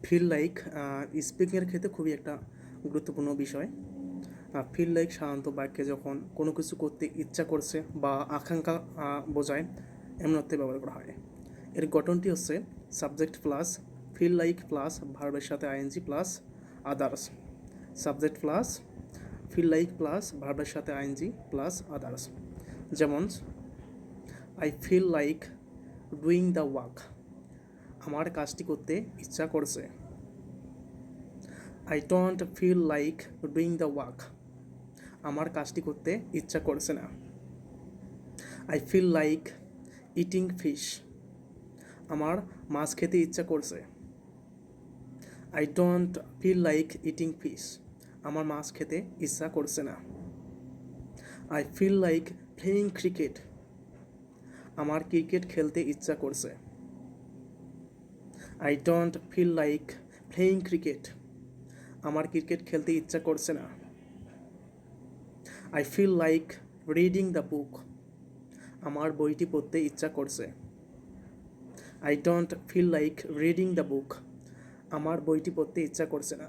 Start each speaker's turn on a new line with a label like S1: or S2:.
S1: Feel like স্পিকিংয়ের ক্ষেত্রে খুবই একটা গুরুত্বপূর্ণ বিষয়। ফিল লাইক সাধারণত বাক্যে যখন কোনো কিছু করতে ইচ্ছা করছে বা আকাঙ্ক্ষা বোঝায় এমন অর্থে ব্যবহার করা হয়। এর গঠনটি হচ্ছে subject plus feel like plus ভার্বের সাথে ING plus others. Subject plus feel like plus ভার্বের সাথে আইএনজি প্লাস আদার্স। যেমন I feel like doing the work, আমার কাজটি করতে ইচ্ছা করছে। I don't feel like doing the work, আমার কাজটি করতে ইচ্ছা করছে না। I feel like eating fish, আমার মাছ খেতে ইচ্ছা করছে। I don't feel like eating fish, আমার মাছ খেতে ইচ্ছা করছে না। I feel like playing cricket, আমার ক্রিকেট খেলতে ইচ্ছা করছে। I don't feel like playing cricket, আমার ক্রিকেট খেলতে ইচ্ছা করছে না। I feel like reading the book, আমার বইটি পড়তে ইচ্ছা করছে। I don't feel like reading the book, আমার বইটি পড়তে ইচ্ছা করছে না।